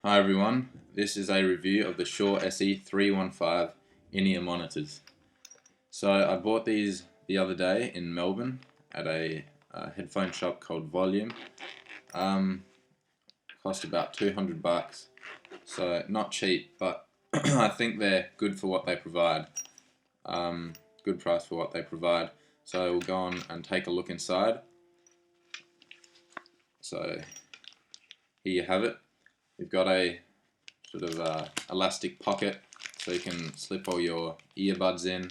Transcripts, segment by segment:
Hi everyone, this is a review of the Shure se315 in-ear monitors. So I bought these the other day in Melbourne at a headphone shop called Volume. Cost about $200, so not cheap, but I think they're good for what they provide. Good price for what they provide. So we'll go on and take a look inside. So here you have it. You've got a sort of elastic pocket so you can slip all your earbuds in.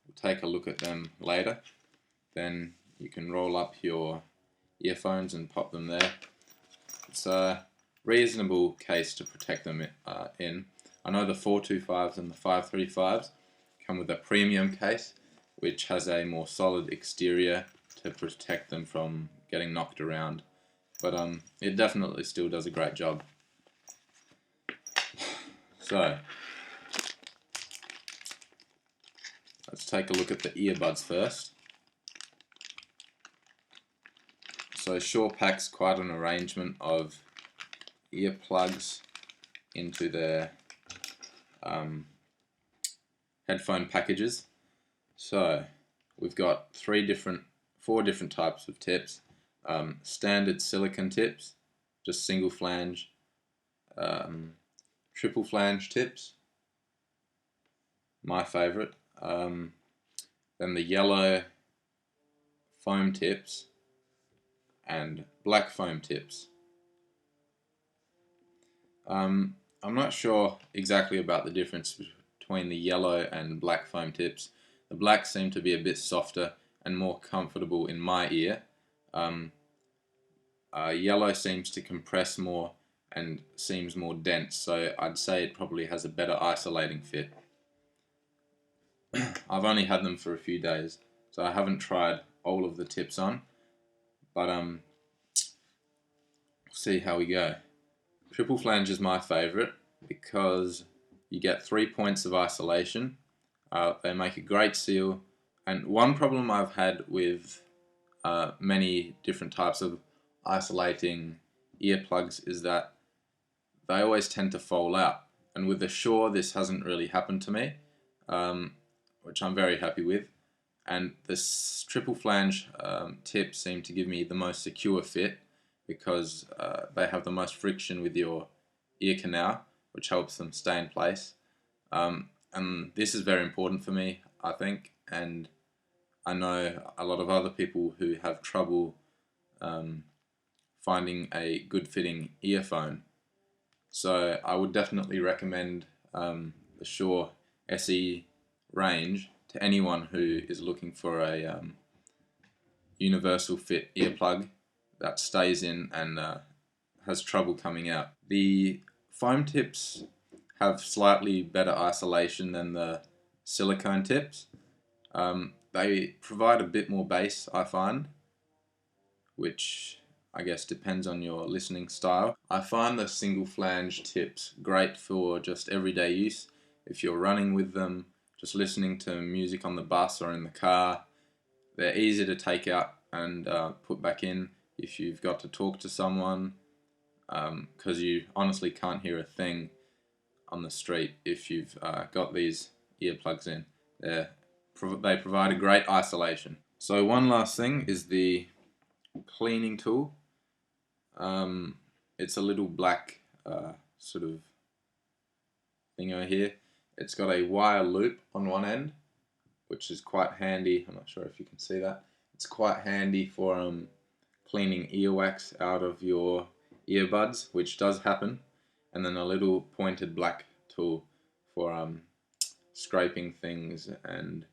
We'll take a look at them later. Then you can roll up your earphones and pop them there. It's a reasonable case to protect them in. I know the 425s and the 535s come with a premium case which has a more solid exterior to protect them from getting knocked around, but it definitely still does a great job. So let's take a look at the earbuds first. So Shure packs quite an arrangement of earplugs into their headphone packages. So we've got four different types of tips. Standard silicon tips, just single flange, triple flange tips, my favorite. Then the yellow foam tips and black foam tips. I'm not sure exactly about the difference between the yellow and black foam tips. The black seem to be a bit softer and more comfortable in my ear. Yellow seems to compress more and seems more dense, so I'd say it probably has a better isolating fit. I've only had them for a few days, so I haven't tried all of the tips on, but see how we go. Triple flange is my favorite because you get 3 points of isolation. They make a great seal, and one problem I've had with many different types of isolating earplugs is that they always tend to fall out, and with the Shure this hasn't really happened to me, which I'm very happy with. And this triple flange tips seem to give me the most secure fit because they have the most friction with your ear canal, which helps them stay in place. And this is very important for me, I think, and I know a lot of other people who have trouble finding a good fitting earphone. So I would definitely recommend the Shure SE range to anyone who is looking for a universal fit earplug that stays in and has trouble coming out. The foam tips have slightly better isolation than the silicone tips. They provide a bit more bass, I find, which I guess depends on your listening style. I find the single flange tips great for just everyday use. If you're running with them, just listening to music on the bus or in the car, they're easy to take out and put back in if you've got to talk to someone, because you honestly can't hear a thing on the street if you've got these earplugs in. They provide a great isolation. So one last thing is the cleaning tool. It's a little black sort of thing over here. It's got a wire loop on one end, which is quite handy. I'm not sure if you can see that. It's quite handy for cleaning earwax out of your earbuds, which does happen. And then a little pointed black tool for scraping things and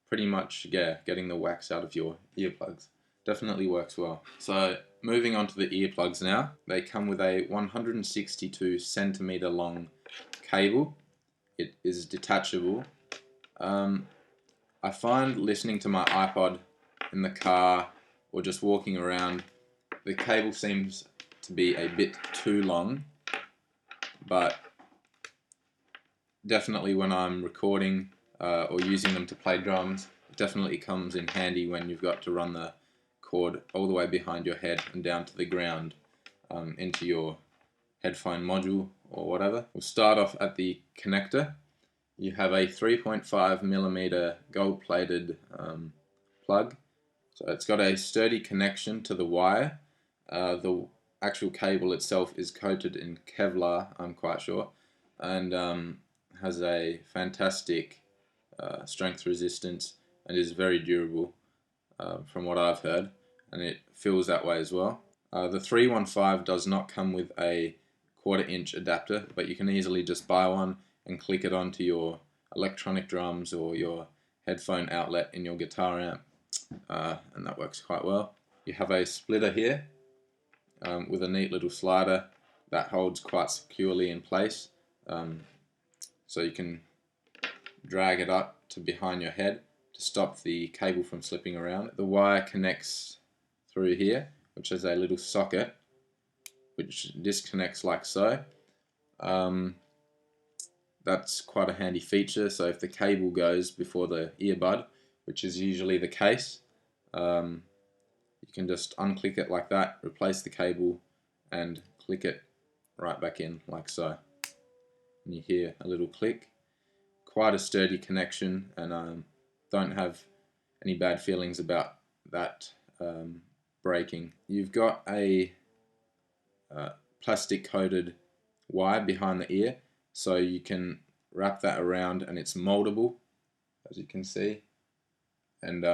pretty much, yeah, getting the wax out of your earplugs. Definitely works well. So moving on to the earplugs now. They come with a 162 centimeter long cable. It is detachable. I find listening to my iPod in the car or just walking around, the cable seems to be a bit too long, but definitely when I'm recording or using them to play drums, it definitely comes in handy when you've got to run the cord all the way behind your head and down to the ground into your headphone module or whatever. We'll start off at the connector. You have a 3.5mm gold-plated plug. So it's got a sturdy connection to the wire. The actual cable itself is coated in Kevlar, I'm quite sure, and has a fantastic strength resistance and is very durable from what I've heard, and it feels that way as well. The 315 does not come with a 1/4-inch adapter, but you can easily just buy one and click it onto your electronic drums or your headphone outlet in your guitar amp, and that works quite well. You have a splitter here with a neat little slider that holds quite securely in place, so you can drag it up to behind your head to stop the cable from slipping around. The wire connects through here, which has a little socket which disconnects like so. That's quite a handy feature, so if the cable goes before the earbud, which is usually the case, you can just unclick it like that, replace the cable, and click it right back in like so. And you hear a little click. Quite a sturdy connection, and don't have any bad feelings about that breaking. You've got a plastic coated wire behind the ear, so you can wrap that around, and it's moldable, as you can see, and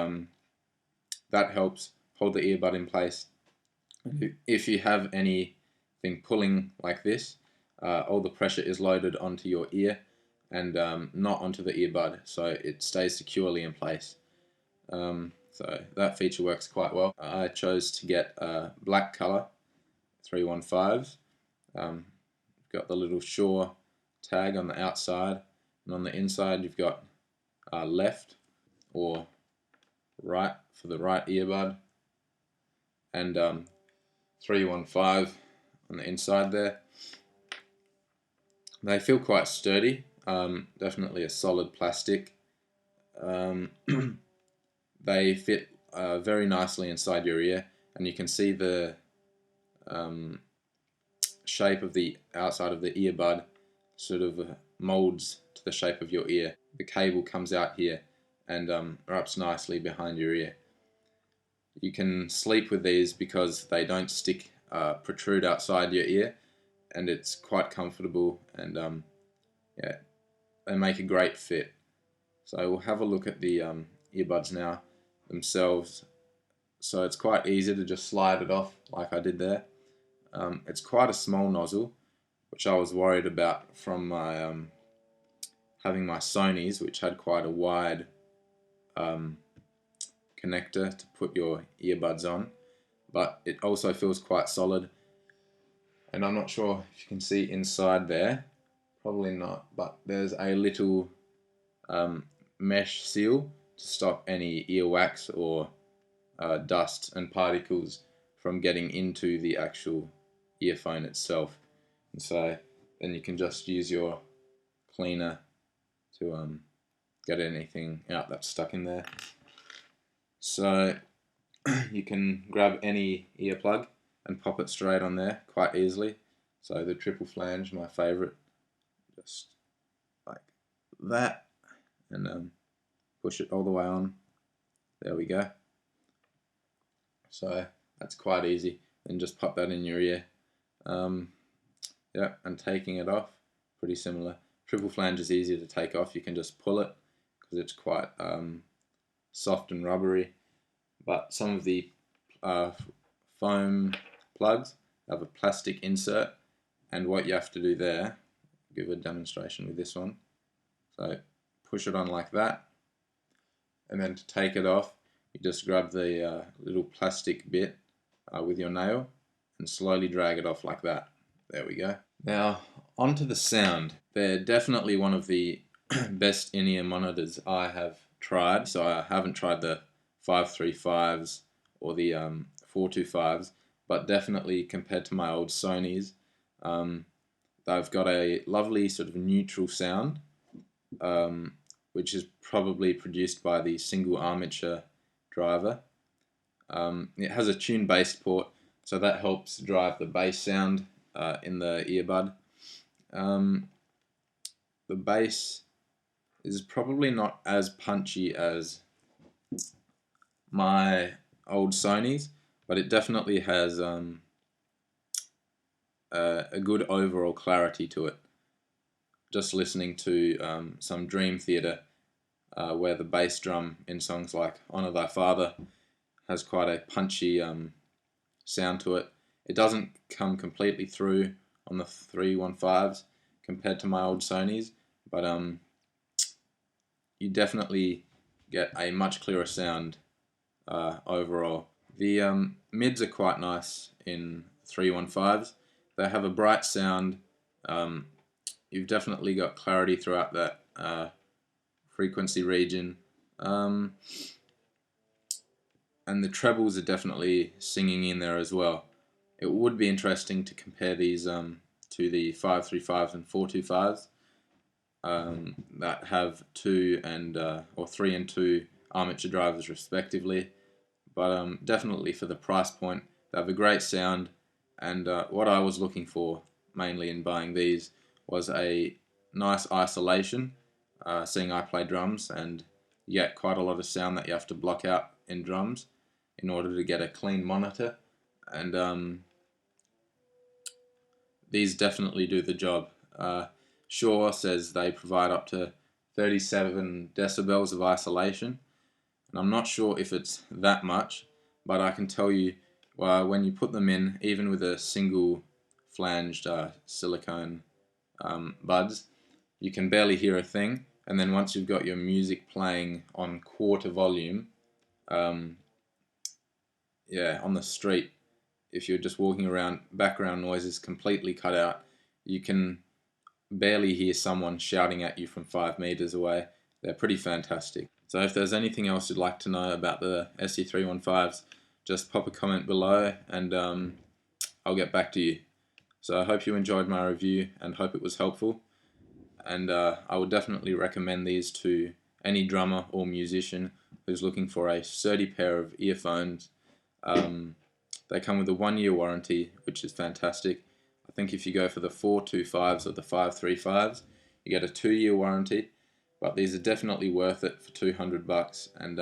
that helps hold the earbud in place. If you have anything pulling like this, all the pressure is loaded onto your ear and not onto the earbud, so it stays securely in place. So that feature works quite well. I chose to get a black color 315s. Got the little Shure tag on the outside, and on the inside you've got left or right for the right earbud, and 315 on the inside there. They feel quite sturdy, definitely a solid plastic. They fit very nicely inside your ear, and you can see the shape of the outside of the earbud sort of molds to the shape of your ear. The cable comes out here and wraps nicely behind your ear. You can sleep with these because they don't protrude outside your ear, and it's quite comfortable, and yeah, they make a great fit. So we'll have a look at the earbuds now themselves. So it's quite easy to just slide it off like I did there. It's quite a small nozzle, which I was worried about from my having my Sonys, which had quite a wide connector to put your earbuds on, but it also feels quite solid. And I'm not sure if you can see inside there, probably not, but there's a little mesh seal to stop any earwax or dust and particles from getting into the actual earphone itself. And so then you can just use your cleaner to get anything out that's stuck in there. So you can grab any earplug and pop it straight on there quite easily. So the triple flange, my favorite, just like that, and push it all the way on. There we go. So that's quite easy. Then just pop that in your ear. Yeah, and taking it off, pretty similar. Triple flange is easier to take off. You can just pull it because it's quite soft and rubbery. But some of the foam plugs have a plastic insert, and what you have to do there, I'll give a demonstration with this one. So push it on like that, and then to take it off, you just grab the little plastic bit with your nail and slowly drag it off like that. There we go. Now onto the sound. They're definitely one of the best in-ear monitors I have tried. So I haven't tried the 535s or the 425s, but definitely compared to my old Sonys, they've got a lovely sort of neutral sound, which is probably produced by the single armature driver. It has a tune-based port, so that helps drive the bass sound in the earbud. The bass is probably not as punchy as my old Sony's, but it definitely has a good overall clarity to it. Just listening to some Dream Theater, where the bass drum in songs like Honor Thy Father has quite a punchy sound to it. It doesn't come completely through on the 315s compared to my old Sony's, but you definitely get a much clearer sound overall. The mids are quite nice in 315s. They have a bright sound. You've definitely got clarity throughout that frequency region. And the trebles are definitely singing in there as well. It would be interesting to compare these to the 535s and 425s that have 2 and or 3 and 2 armature drivers respectively. But definitely for the price point, they have a great sound. And what I was looking for mainly in buying these was a nice isolation, seeing I play drums, and you get quite a lot of sound that you have to block out in drums in order to get a clean monitor. And these definitely do the job. Shure says they provide up to 37 decibels of isolation, and I'm not sure if it's that much, but I can tell you when you put them in, even with a single flanged silicone buds, you can barely hear a thing. And then once you've got your music playing on quarter volume, yeah, on the street, if you're just walking around, background noise is completely cut out. You can barely hear someone shouting at you from 5 meters away. They're pretty fantastic. So if there's anything else you'd like to know about the SE315s, just pop a comment below and I'll get back to you. So I hope you enjoyed my review and hope it was helpful. And I would definitely recommend these to any drummer or musician who's looking for a sturdy pair of earphones. They come with a 1-year warranty, which is fantastic. I think if you go for the 425s or the 535s, you get a 2-year warranty. But these are definitely worth it for $200, and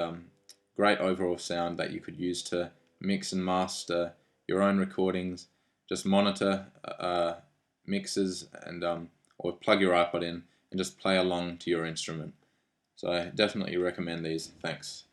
great overall sound that you could use to mix and master your own recordings. Just monitor mixes and or plug your iPod in and just play along to your instrument. So I definitely recommend these. Thanks.